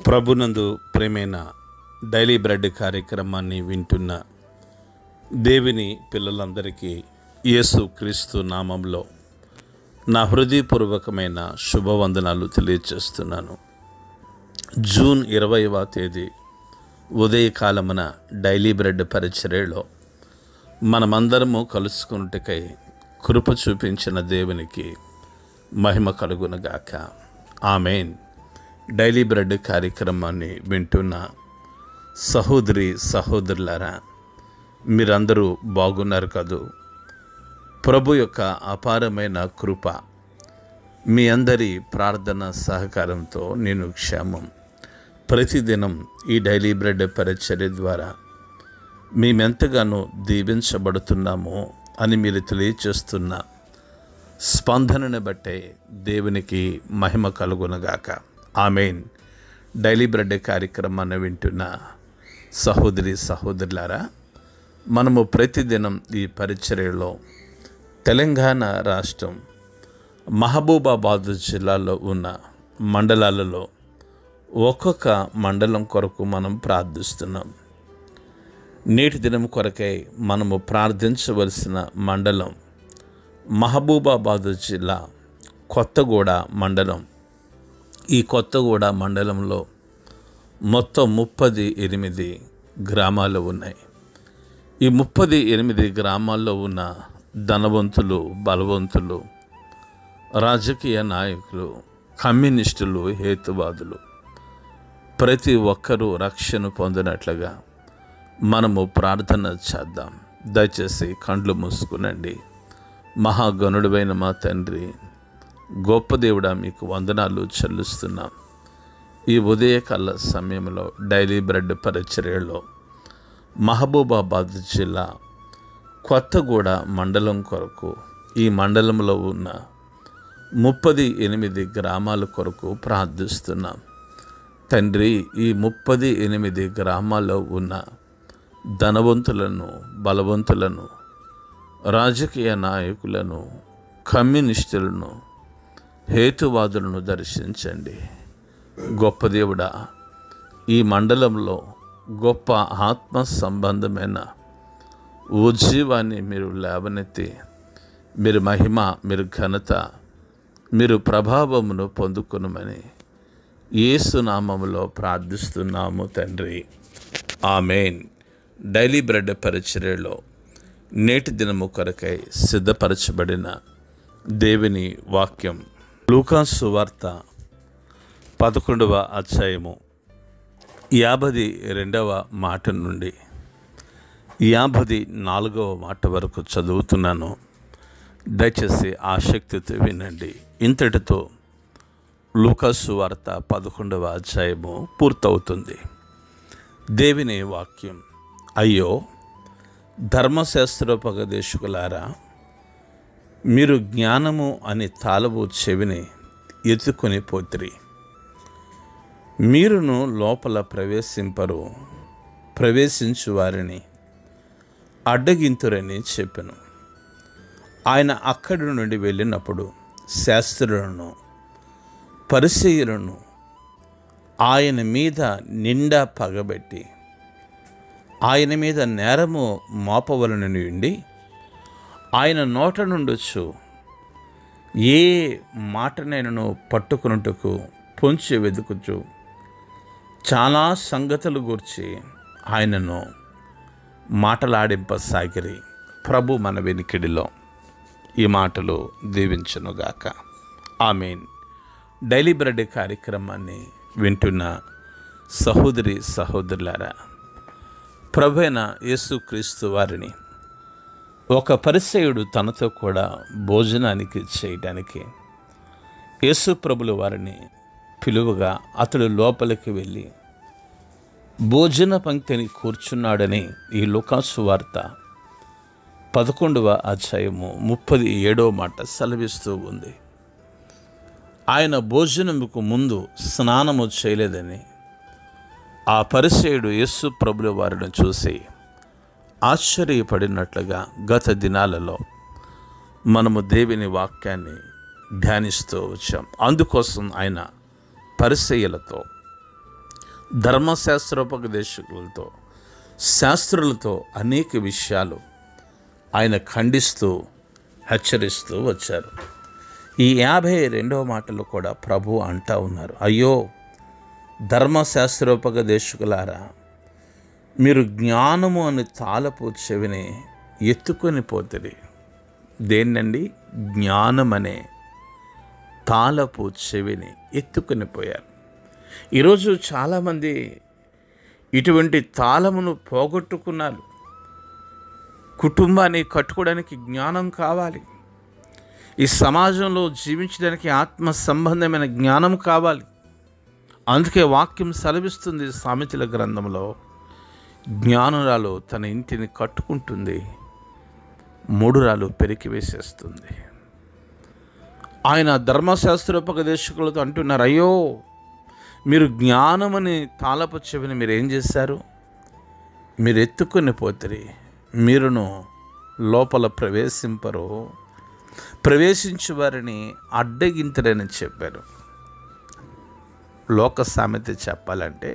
ప్రభునందు ప్రేమైన daily bread కార్యక్రమాన్ని వింటున్న దేవుని పిల్లలందరికీ యేసు క్రీస్తు నామంలో నా హృదయపూర్వకమైన శుభవందనాలు తెలియజేస్తున్నాను. జూన్ 20వ తేదీ ఉదయకాలమున డైలీ బ్రెడ్ పరిచర్యలో మనమందరము కలుసుకున్నట్టుకై కృప చూపించిన దేవునికి మహిమ కలుగునుగాక. ఆమేన్. డైలీ బ్రెడ్ కార్యక్రమాన్ని వింటున్న సహోదరి సహోదరులారా, మీరందరూ బాగున్నారు కదూ? ప్రభు యొక్క అపారమైన కృప మీ అందరి ప్రార్థన సహకారంతో నేను క్షేమం. ప్రతిదినం ఈ డైలీ బ్రెడ్ పరిచర్య ద్వారా మేమెంతగానో దీవించబడుతున్నామో అని మీరు తెలియచేస్తున్న స్పందనను బట్టే దేవునికి మహిమ కలుగునుగాక. ఆమేన్. డైలీ బ్రెడ్ కార్యక్రమాన్ని వింటున్న సహోదరి సహోదరులారా, మనము ప్రతిదినం ఈ పరిచర్యలో తెలంగాణ రాష్ట్రం మహబూబాబాద్ జిల్లాలో ఉన్న మండలాలలో ఒక్కొక్క మండలం కొరకు మనం ప్రార్థిస్తున్నాం. నేటి దినం కొరకై మనము ప్రార్థించవలసిన మండలం మహబూబాబాద్ జిల్లా కొత్తగూడ మండలం. ఈ కొత్తగూడ మండలంలో మొత్తం 38 గ్రామాలు ఉన్నాయి. ఈ 38 గ్రామాల్లో ఉన్న ధనవంతులు, బలవంతులు, రాజకీయ నాయకులు, కమ్యూనిస్టులు, హేతువాదులు ప్రతి ఒక్కరూ రక్షణ పొందినట్లుగా మనము ప్రార్థన చేద్దాం. దయచేసి కండ్లు మూసుకునండి. మహాగణుడైన మా తండ్రి, గొప్ప దేవుడా, మీకు వందనాలు చెల్లిస్తున్నాం. ఈ ఉదయకాల సమయంలో డైలీ బ్రెడ్ పరిచర్యలో మహబూబాబాద్ జిల్లా కొత్తగూడ మండలం కొరకు, ఈ మండలంలో ఉన్న 38 గ్రామాల కొరకు ప్రార్థిస్తున్నాం. తండ్రి, ఈ 38 గ్రామాల్లో ఉన్న ధనవంతులను, బలవంతులను, రాజకీయ నాయకులను, కమ్యూనిస్టులను, హేతువాదులను దర్శించండి. గొప్ప దేవుడా, ఈ మండలంలో గొప్ప ఆత్మ సంబంధమైన ఉజ్జీవాన్ని మీరు లేవనెత్తి, మీరు మహిమ, మీరు ఘనత, మీరు ప్రభావమును పొందుకొనుమని యేసు నామములో ప్రార్థిస్తున్నాము తండ్రి. ఆమేన్. డైలీ బ్రెడ్ పరిచర్యలో నేటి దినము కొరకై సిద్ధపరచబడిన దేవుని వాక్యం లూకా సువార్త 11వ అధ్యాయము 52వ మాట నుండి 54వ మాట వరకు చదువుతున్నాను. దయచేసి ఆసక్తితో వినండి. ఇంతటితో లూకా సువార్త 11వ అధ్యాయము పూర్తవుతుంది. దేవుని వాక్యం. అయ్యో ధర్మశాస్త్రోపదేశకులారా, మీరు జ్ఞానము అని తాళపు చెవిని ఎత్తుకొని పోతిరి. మీరును లోపల ప్రవేశించు వారిని అడ్డగింతురని చెప్పెను. ఆయన అక్కడి నుండి వెళ్ళినప్పుడు శాస్త్రులను, పరిసయ్యులను ఆయన మీద నిండా పగబెట్టి ఆయన మీద నేరము మోపవలనని ఉండి, ఆయన నోట నుండొచ్చు ఏ మాటనైనను పట్టుకున్నట్టుకు పొంచి వెతుకుచు చాలా సంగతులు గూర్చి ఆయనను మాటలాడింపసాగిరి. ప్రభు మన వెనికిడిలో ఈ మాటలు దీవించునుగాక. ఆమేన్. డైలీ బ్రెడ్ కార్యక్రమాన్ని వింటున్న సహోదరి సహోదరులారా, ప్రభు అయిన యేసుక్రీస్తు వారిని ఒక పరిసయ్యుడు తనతో కూడా భోజనానికి చేయడానికి యేసు ప్రభుల వారిని పిలువగా అతడు లోపలికి వెళ్ళి భోజన పంక్తిని కూర్చున్నాడని ఈ లూకా సువార్త 11వ అధ్యాయము 37వ మాట సెలవిస్తూ ఉంది. ఆయన భోజనముకు ముందు స్నానము చేయలేదని ఆ పరిసయ్యుడు యేసు ప్రభుల వారిని చూసి ఆశ్చర్యపడినట్లుగా గత దినాలలో మనము దేవుని వాక్యాన్ని ధ్యానిస్తూ వచ్చాం. అందుకోసం ఆయన పరిసయ్యులతో ధర్మశాస్త్రోపదేశకులతో, శాస్త్రులతో అనేక విషయాలు ఆయన ఖండిస్తూ హెచ్చరిస్తూ వచ్చారు. ఈ 52వ మాటలు కూడా ప్రభు అంటా ఉన్నారు, అయ్యో ధర్మశాస్త్రోపదేశకులారా, మీరు జ్ఞానము అని తాళపు చెవిని ఎత్తుకొని పోతిరి. దేన్నండి? జ్ఞానమనే తాళపు చెవిని ఎత్తుకొని పోయారు. ఈరోజు చాలామంది ఇటువంటి తాళమును పోగొట్టుకున్నారు. కుటుంబాన్ని కట్టుకోవడానికి జ్ఞానం కావాలి. ఈ సమాజంలో జీవించడానికి ఆత్మ సంబంధమైన జ్ఞానం కావాలి. అందుకే వాక్యం సెలవిస్తుంది సామెతల గ్రంథంలో, జ్ఞానురాలు తన ఇంటిని కట్టుకుంటుంది, మూఢురాలు పెరికి వేసేస్తుంది. ఆయన ధర్మశాస్త్రోపదేశకులతో అంటున్నారు, అయ్యో మీరు జ్ఞానమని తాళపు చెవిని మీరు ఏం చేశారు? మీరు ఎత్తుకొని పోతిరి, మీరును లోపల ప్రవేశింపరు, ప్రవేశించు వారిని అడ్డగింతరని చెప్పారు. లోక సామెత చెప్పాలంటే,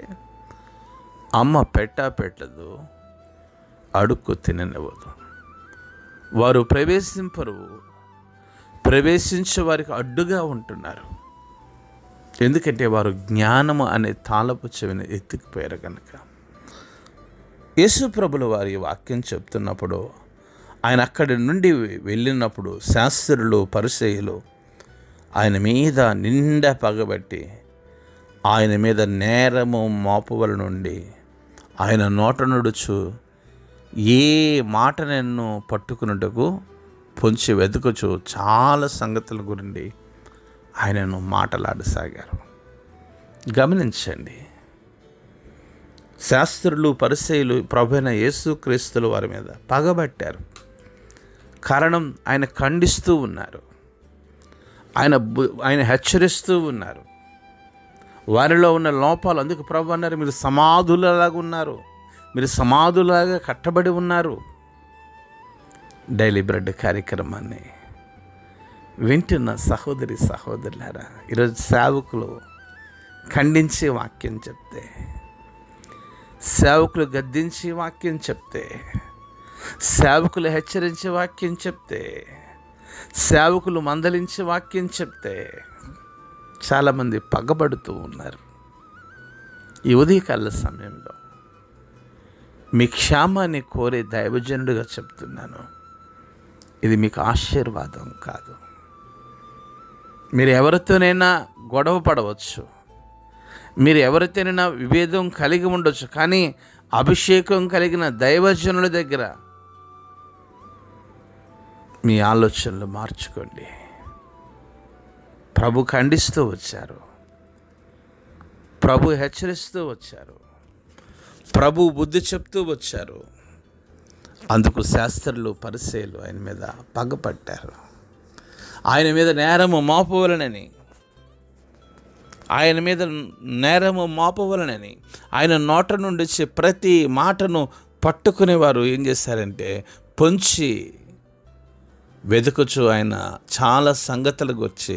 అమ్మ పెట్టదు, అడుక్కు తిననివ్వదు. వారు ప్రవేశింపరు, ప్రవేశించే వారికి అడ్డుగా ఉంటున్నారు. ఎందుకంటే వారు జ్ఞానము అనే తాళపు చెవిని ఎత్తుకుపోయారు కనుక. యేసు ప్రభుల వారి వాక్యం చెప్తున్నప్పుడు, ఆయన అక్కడి నుండి వెళ్ళినప్పుడు శాస్త్రులు, పరిసయ్యులు ఆయన మీద నిండా పగబట్టి ఆయన మీద నేరము మోపవల నుండి ఆయన నోట నుడుచు ఏ మాట నన్ను పట్టుకున్నట్టుకు పొంచి వెతుకుచు చాలా సంగతుల గురించి ఆయనను మాటలాడసాగారు. గమనించండి, శాస్త్రులు, పరిసయ్యులు ప్రభువైన యేసుక్రీస్తుల వారి మీద పగబట్టారు. కారణం, ఆయన ఖండిస్తూ ఉన్నారు, ఆయన హెచ్చరిస్తూ ఉన్నారు. వారిలో ఉన్న లోపాలు, అందుకు ప్రభు అన్నారు, మీరు సమాధులలాగా ఉన్నారు, మీరు సమాధులాగా కట్టబడి ఉన్నారు. డైలీ బ్రెడ్ కార్యక్రమాన్ని వింటున్న సహోదరి సహోదరులారా, ఈరోజు సేవకులు ఖండించే వాక్యం చెప్తే, సేవకులు గద్దించే వాక్యం చెప్తే, సేవకులు హెచ్చరించే వాక్యం చెప్తే, సేవకులు మందలించే వాక్యం చెప్తే చాలామంది పగబడుతూ ఉన్నారు. ఈ ఉదయకాల సమయంలో మీ క్షేమాన్ని కోరే దైవజనుడిగా చెప్తున్నాను, ఇది మీకు ఆశీర్వాదం కాదు. మీరు ఎవరితోనైనా గొడవ పడవచ్చు, మీరు ఎవరితోనైనా విభేదం కలిగి ఉండొచ్చు, కానీ అభిషేకం కలిగిన దైవజనుల దగ్గర మీ ఆలోచనలు మార్చుకోండి. ప్రభు ఖండిస్తూ వచ్చారు, ప్రభు హెచ్చరిస్తూ వచ్చారు, ప్రభు బుద్ధి చెప్తూ వచ్చారు. అందుకు శాస్త్రులు, పరిసయ్యులు ఆయన మీద పగపట్టారు. ఆయన మీద నేరము మోపవలనని, ఆయన నోట నుండి వచ్చే ప్రతి మాటను పట్టుకునేవారు ఏం చేశారంటే, పొంచి వెతుకుచు ఆయన చాలా సంగతులకు వచ్చి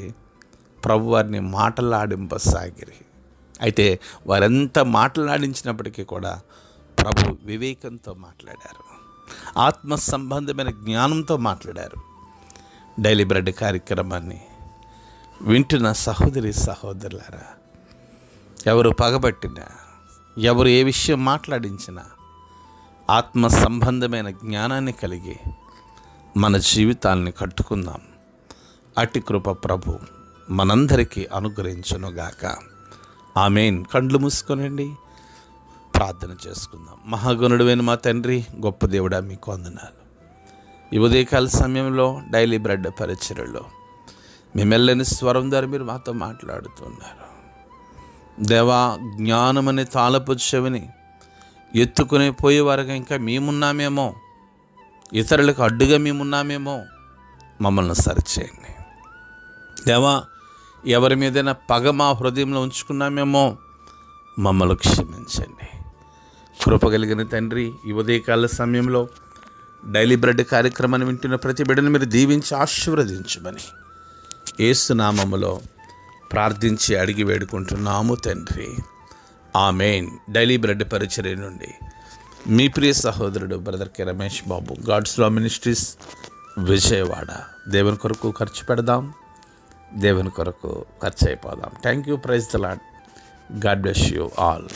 ప్రభు వారిని మాటలాడింపసాగిరి. అయితే వారెంత మాటలాడించినప్పటికీ కూడా ప్రభు వివేకంతో మాట్లాడారు, ఆత్మ సంబంధమైన జ్ఞానంతో మాట్లాడారు. డైలీ బ్రెడ్ కార్యక్రమాన్ని వింటున్న సహోదరి సహోదరులారా, ఎవరు పగబట్టినా, ఎవరు ఏ విషయం మాట్లాడించినా ఆత్మ సంబంధమైన జ్ఞానాన్ని కలిగి మన జీవితాలని కట్టుకుందాం. అట్టి కృప ప్రభు మనందరికీ అనుగ్రహించునుగాక. ఆమేన్. కండ్లు మూసుకొనండి, ప్రార్థన చేసుకుందాం. మహాగణుడైన మా తండ్రి, గొప్ప దేవుడా, మీకు వందనాలు. ఈ ఉదయకాల సమయంలో డైలీ బ్రెడ్ పరిచర్యలో మీ మెల్లని స్వరం ద్వారా మీరు మాతో మాట్లాడుతున్నారు. దేవా, జ్ఞానం అనే తాళపు చెవిని ఎత్తుకునే పోయేవారుగా ఇంకా మేమున్నామేమో, ఇతరులకు అడ్డుగా మేమున్నామేమో, మమ్మల్ని సరిచేయండి. దేవా, ఎవరి మీదైనా పగ మా హృదయంలో ఉంచుకున్నామేమో, మమ్మల్ని క్షమించండి. కృపగలిగిన తండ్రి, ఈ ఉదయకాల సమయంలో డైలీ బ్రెడ్ కార్యక్రమాన్ని వింటున్న ప్రతి బిడ్డను మీరు దీవించి ఆశీర్వదించమని యేసు నామములో ప్రార్థించి అడిగి వేడుకుంటున్నాము తండ్రి. ఆమేన్. డైలీ బ్రెడ్ పరిచర్య నుండి మీ ప్రియ సహోదరుడు brother K Ramesh Babu, God's Law Ministries, Vijayawada. దేవుని కొరకు ఖర్చు పెడదాం, దేవుని కొరకు ఖర్చు అయిపోదాం. Thank you. Praise the Lord. God bless you all.